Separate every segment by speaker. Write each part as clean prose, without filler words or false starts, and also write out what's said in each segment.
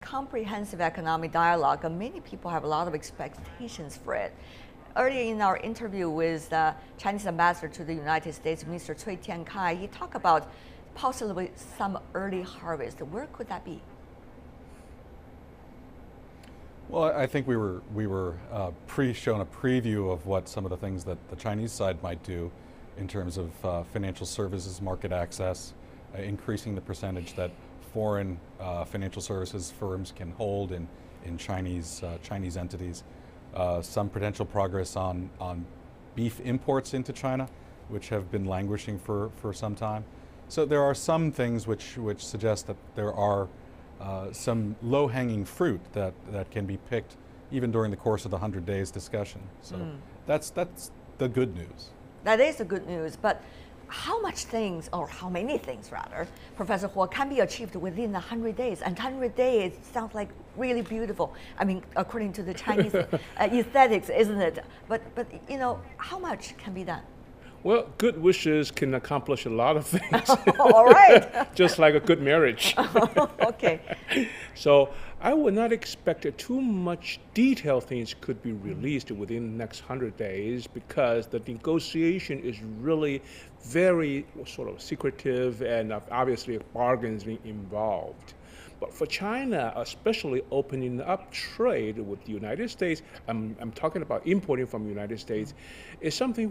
Speaker 1: Comprehensive economic dialogue, many people have a lot of expectations for it. Earlier in our interview with the Chinese ambassador to the United States, Mr. Cui Tiankai, he talked about possibly some early harvest. Where could that be?
Speaker 2: Well, I think we were shown a preview of what some of the things that the Chinese side might do in terms of financial services, market access, increasing the percentage that foreign financial services firms can hold in Chinese entities. Some potential progress on beef imports into China, which have been languishing for some time. So there are some things which suggest that there are some low-hanging fruit that can be picked even during the course of the 100 days discussion. So that's the good news.
Speaker 1: That is the good news, but how much things, or how many things rather, Professor Huo, can be achieved within 100 days? And 100 days sounds like really beautiful. I mean, according to the Chinese aesthetics, isn't it? But you know, how much can be done?
Speaker 3: Well, good wishes can accomplish a lot of things.
Speaker 1: All right.
Speaker 3: Just like a good marriage.
Speaker 1: Okay.
Speaker 3: So I would not expect that too much detailed things could be released within the next 100 days because the negotiation is really very sort of secretive and obviously bargains being involved. But for China, especially opening up trade with the United States, I'm talking about importing from the United States, is something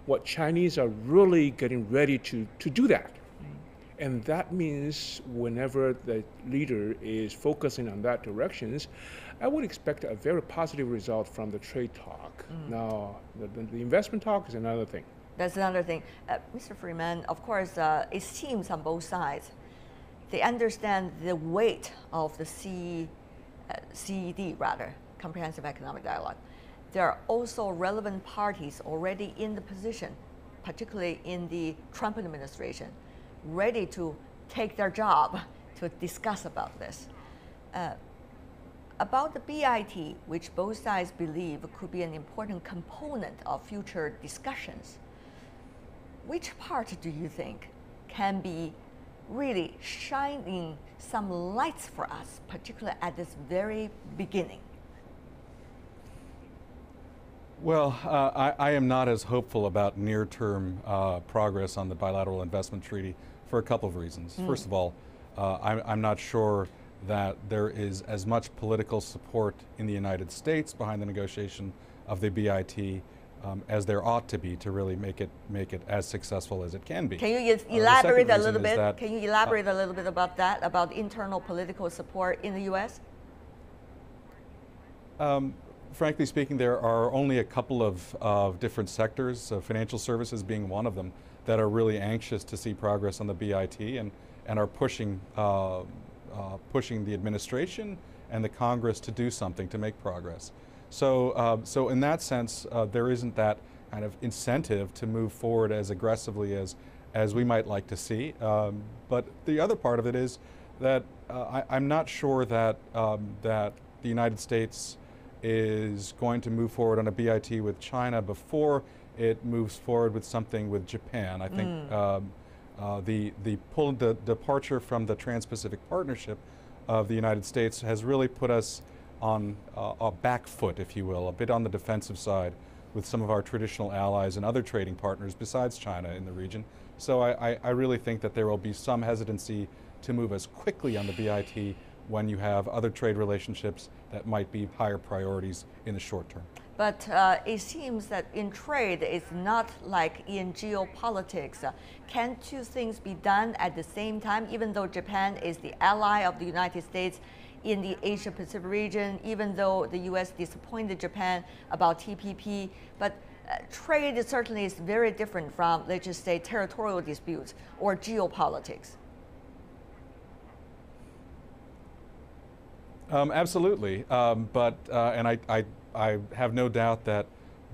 Speaker 3: what Chinese are really getting ready to do that. And that means whenever the leader is focusing on that directions, I would expect a very positive result from the trade talk. Now, the investment talk is another thing.
Speaker 1: That's another thing. Mr. Freeman, of course, it seems on both sides, they understand the weight of the CED, Comprehensive Economic Dialogue. There are also relevant parties already in the position, particularly in the Trump administration, ready to take their job to discuss about this. About the BIT, which both sides believe could be an important component of future discussions, which part do you think can be really shining some lights for us, particularly at this very beginning?
Speaker 2: Well, I am not as hopeful about near-term progress on the bilateral investment treaty for a couple of reasons. First of all, I'm not sure that there is as much political support in the United States behind the negotiation of the BIT as there ought to be to really make it as successful as it can be.
Speaker 1: Can you elaborate a little bit? Can you elaborate a little bit about that, about internal political support in the U.S.?
Speaker 2: Frankly speaking, there are only a couple of different sectors, financial services being one of them, that are really anxious to see progress on the BIT and are pushing the administration and the Congress to do something to make progress. So in that sense, there isn't that kind of incentive to move forward as aggressively as we might like to see. But the other part of it is that I'm not sure that the United States is going to move forward on a BIT with China before it moves forward with something with Japan. I think the departure from the Trans-Pacific Partnership of the United States has really put us on a back foot, if you will, a bit on the defensive side with some of our traditional allies and other trading partners besides China in the region. So I really think that there will be some hesitancy to move as quickly on the BIT when you have other trade relationships that might be higher priorities in the short term.
Speaker 1: But it seems that in trade, it's not like in geopolitics. Can two things be done at the same time, even though Japan is the ally of the United States in the Asia-Pacific region, even though the U.S. disappointed Japan about TPP, but trade certainly is very different from, let's just say, territorial disputes or geopolitics.
Speaker 2: Absolutely, and I have no doubt that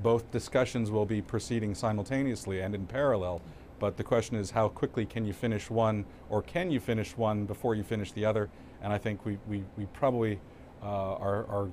Speaker 2: both discussions will be proceeding simultaneously and in parallel. But the question is, how quickly can you finish one, or can you finish one before you finish the other? And I think we probably, our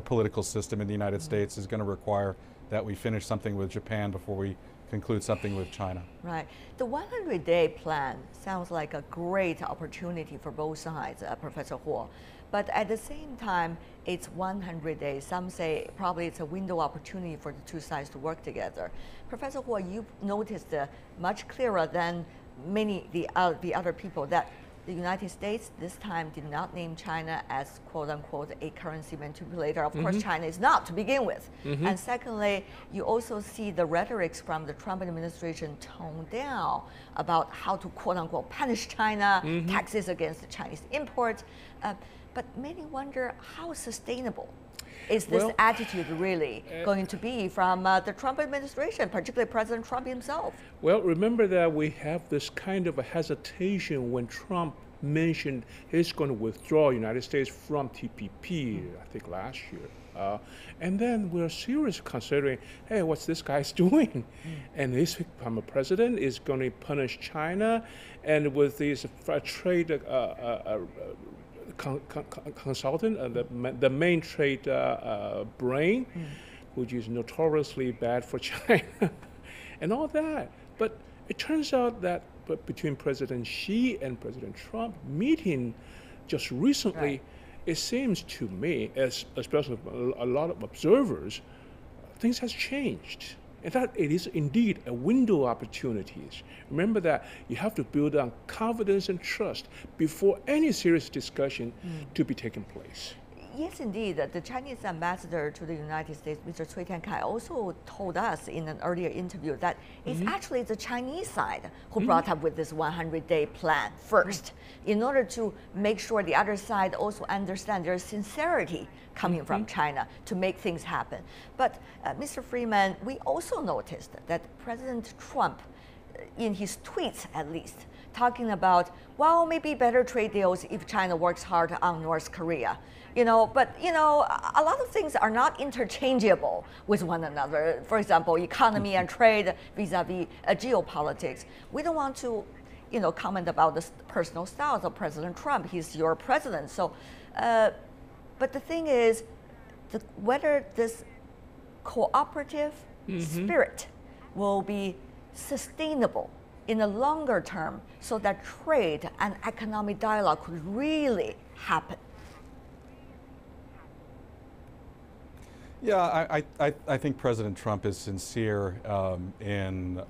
Speaker 2: political system in the United States is going to require that we finish something with Japan before we conclude something with China.
Speaker 1: Right. The 100-day plan sounds like a great opportunity for both sides, Professor Huo. But at the same time, it's 100 days. Some say probably it's a window opportunity for the two sides to work together. Professor Huo, you noticed much clearer than many the other people that the United States this time did not name China as quote unquote a currency manipulator. Of course, China is not to begin with. And secondly, you also see the rhetorics from the Trump administration toned down about how to quote unquote punish China, taxes against the Chinese imports. But many wonder how sustainable is this attitude really going to be from the Trump administration, particularly President Trump himself?
Speaker 3: Well, remember that we have this kind of a hesitation when Trump mentioned he's going to withdraw the United States from TPP, I think last year. And then we're seriously considering, hey, what's this guy's doing? And he's become a president, is going to punish China, and with these trade consultant, the main trade brain, which is notoriously bad for China, and all that. But it turns out that between President Xi and President Trump meeting just recently, it seems to me, especially a lot of observers, things has changed. And that it is indeed a window of opportunities. Remember that you have to build on confidence and trust before any serious discussion to be taking place.
Speaker 1: Yes, indeed. The Chinese ambassador to the United States, Mr. Cui Tiankai, also told us in an earlier interview that it's actually the Chinese side who brought up with this 100-day plan first, in order to make sure the other side also understand there's sincerity coming from China to make things happen. But Mr. Freeman, we also noticed that President Trump, in his tweets at least, talking about, well, maybe better trade deals if China works hard on North Korea. But a lot of things are not interchangeable with one another. For example, economy and trade vis-a-vis geopolitics. We don't want to, comment about the personal styles of President Trump. He's your president. So, but the thing is, whether this cooperative spirit will be sustainable in the longer term, so that trade and economic dialogue could really happen.
Speaker 2: Yeah, I think President Trump is sincere in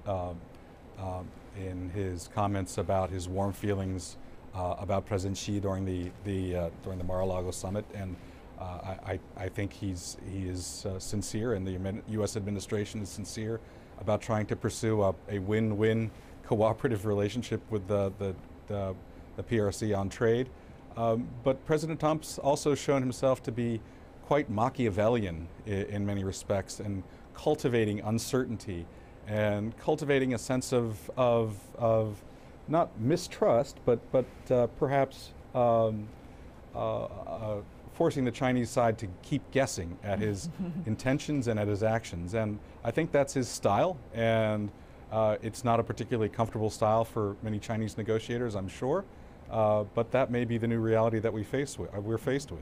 Speaker 2: his comments about his warm feelings about President Xi during the Mar-a-Lago summit, and I think he is sincere, and the U.S. administration is sincere about trying to pursue a win-win cooperative relationship with the PRC on trade. But President Trump's also shown himself to be quite Machiavellian in many respects, and cultivating uncertainty and cultivating a sense of not mistrust, but perhaps forcing the Chinese side to keep guessing at his intentions and at his actions. And I think that's his style, and it's not a particularly comfortable style for many Chinese negotiators, I'm sure, but that may be the new reality that we're faced with.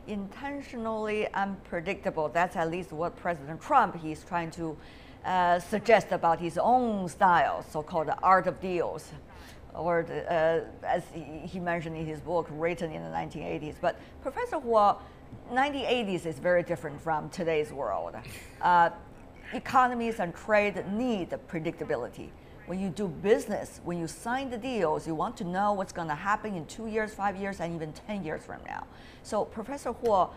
Speaker 1: Intentionally unpredictable. That's at least what President Trump is trying to suggest about his own style, so-called the art of deals, or as he mentioned in his book written in the 1980s. But Professor Huo, 1980s is very different from today's world. Economies and trade need predictability. When you do business, when you sign the deals, you want to know what's going to happen in 2 years, 5 years, and even 10 years from now. So, Professor Huo,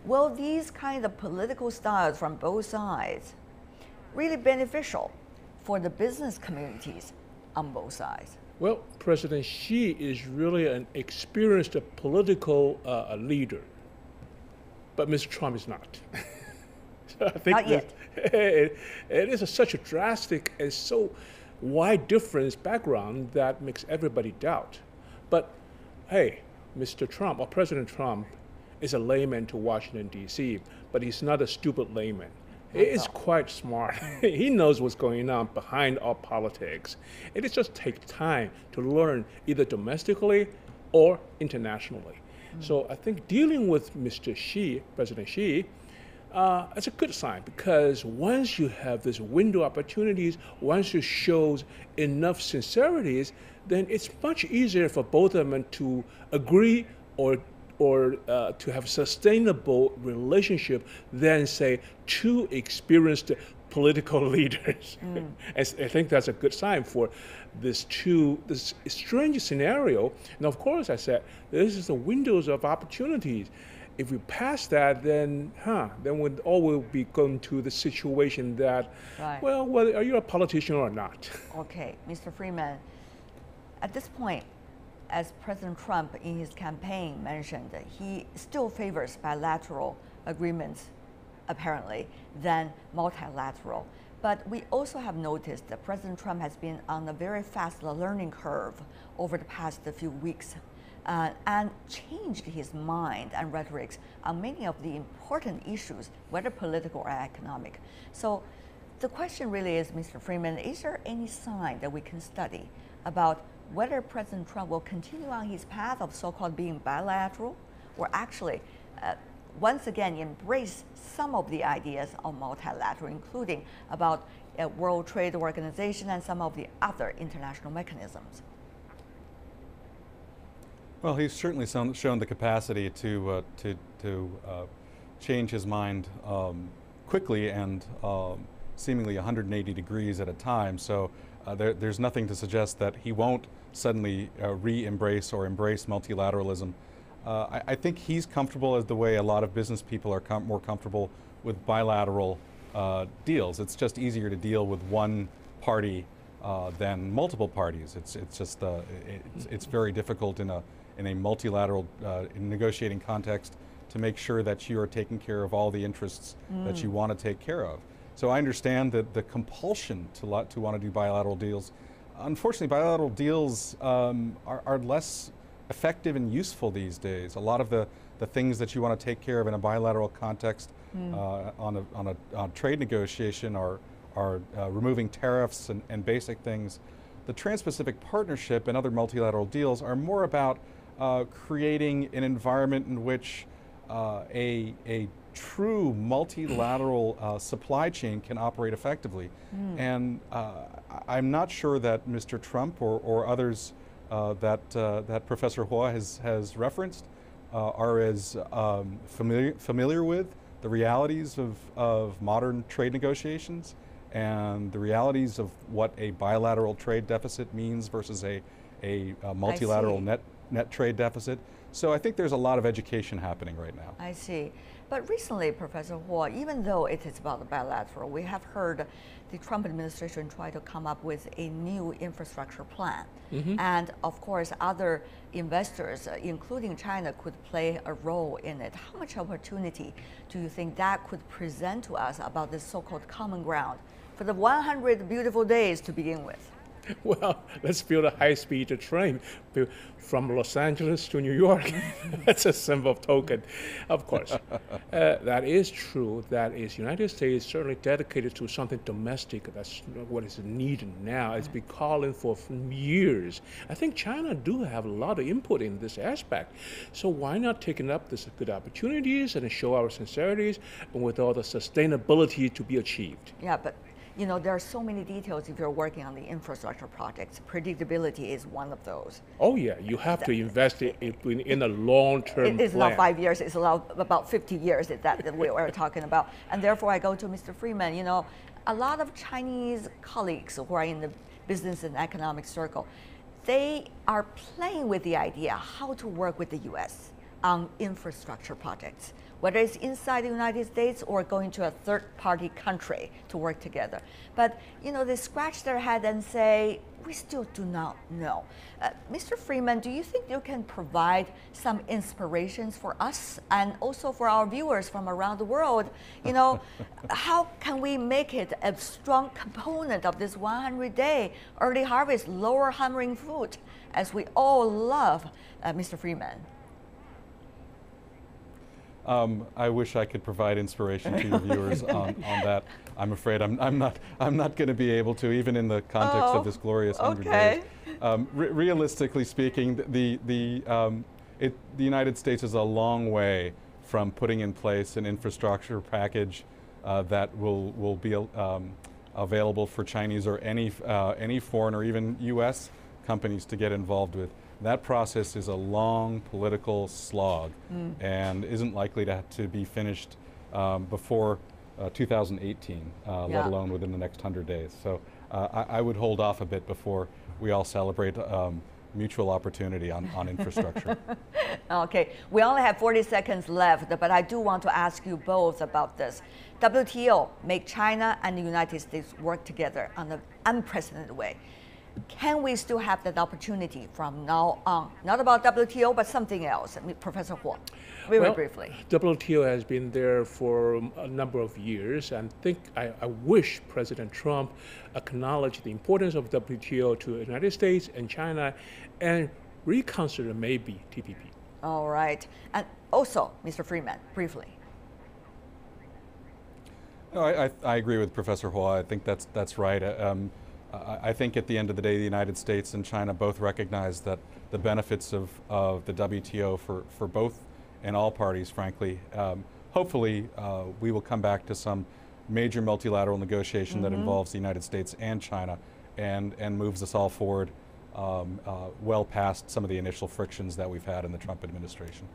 Speaker 1: will these kind of political styles from both sides really beneficial for the business communities on both sides?
Speaker 3: Well, President Xi is really an experienced political leader, but Mr. Trump is not. So I think
Speaker 1: not yet.
Speaker 3: It is such a drastic and so wide difference background that makes everybody doubt. But hey, Mr. Trump, or President Trump, is a layman to Washington, D.C., but he's not a stupid layman. He is quite smart. He knows what's going on behind all politics. It just takes time to learn either domestically or internationally. So I think dealing with Mr. Xi, President Xi, It's a good sign, because once you have this window opportunities, once you show enough sincerities, then it's much easier for both of them to agree or to have sustainable relationship than, say, two experienced political leaders. I think that's a good sign for this strange scenario. And of course, I said, this is the windows of opportunities. If we pass that, then we all will be going to the situation that,
Speaker 1: right.
Speaker 3: Well, whether are you a politician or not?
Speaker 1: Okay, Mr. Freeman, at this point, as President Trump in his campaign mentioned, he still favors bilateral agreements, apparently, than multilateral. But we also have noticed that President Trump has been on a very fast learning curve over the past few weeks. And changed his mind and rhetorics on many of the important issues, whether political or economic. So the question really is, Mr. Freeman, is there any sign that we can study about whether President Trump will continue on his path of so-called being bilateral, or actually once again embrace some of the ideas of multilateral, including about World Trade Organization and some of the other international mechanisms?
Speaker 2: Well, he's certainly shown the capacity to change his mind quickly and seemingly 180 degrees at a time. So there's nothing to suggest that he won't suddenly re-embrace or embrace multilateralism. I think he's comfortable as the way a lot of business people are more comfortable with bilateral deals. It's just easier to deal with one party than multiple parties. It's very difficult in a multilateral negotiating context to make sure that you are taking care of all the interests that you want to take care of. So I understand that the compulsion to want to do bilateral deals. Unfortunately, bilateral deals are less effective and useful these days. A lot of the things that you want to take care of in a bilateral context on a trade negotiation are removing tariffs and basic things. The Trans-Pacific Partnership and other multilateral deals are more about creating an environment in which a true multilateral supply chain can operate effectively. And I'm not sure that Mr. Trump or others that Professor Huo has referenced are as familiar with the realities of modern trade negotiations and the realities of what a bilateral trade deficit means versus a multilateral net trade deficit. So I think there's a lot of education happening right now.
Speaker 1: I see. But recently, Professor Huo, even though it is about the bilateral, we have heard the Trump administration try to come up with a new infrastructure plan. And of course, other investors, including China, could play a role in it. How much opportunity do you think that could present to us about this so-called common ground for the 100 beautiful days to begin with?
Speaker 3: Well, let's build a high-speed train from Los Angeles to New York. That's a simple token. Of course, that is true. That is, United States certainly dedicated to something domestic. That's what is needed now. It's been calling for years. I think China do have a lot of input in this aspect. So why not taking up these good opportunities and show our sincerities and with all the sustainability to be achieved?
Speaker 1: Yeah, but you know, there are so many details if you're working on the infrastructure projects. Predictability is one of those.
Speaker 3: Oh yeah, you have to invest in a long-term plan.
Speaker 1: It's not 5 years, it's about 50 years that we are talking about. And therefore I go to Mr. Freeman, you know, a lot of Chinese colleagues who are in the business and economic circle, they are playing with the idea how to work with the US on infrastructure projects, whether it's inside the United States or going to a third-party country to work together. But, you know, they scratch their head and say, we still do not know. Mr. Freeman, do you think you can provide some inspirations for us and also for our viewers from around the world? You know, how can we make it a strong component of this 100-day early harvest, lower hanging fruit, as we all love, Mr. Freeman?
Speaker 2: I wish I could provide inspiration to your viewers on that. I'm afraid I'm not going to be able to, even in the context of this glorious 100 days. Realistically speaking, the United States is a long way from putting in place an infrastructure package that will be available for Chinese or any foreign or even U.S. companies to get involved with. That process is a long political slog and isn't likely to be finished before 2018, let alone within the next 100 days. So I would hold off a bit before we all celebrate mutual opportunity on infrastructure.
Speaker 1: Okay, we only have 40 seconds left, but I do want to ask you both about this. WTO make China and the United States work together on an unprecedented way. Can we still have that opportunity from now on? Not about WTO, but something else. Professor Huo, very briefly.
Speaker 3: WTO has been there for a number of years, and I wish President Trump acknowledged the importance of WTO to the United States and China, and reconsider maybe TPP.
Speaker 1: All right, and also, Mr. Freeman, briefly.
Speaker 2: No, I agree with Professor Huo. I think that's right. I think at the end of the day, the United States and China both recognize that the benefits of the WTO for both and all parties, frankly. Hopefully, we will come back to some major multilateral negotiation that involves the United States and China and moves us all forward well past some of the initial frictions that we've had in the Trump administration.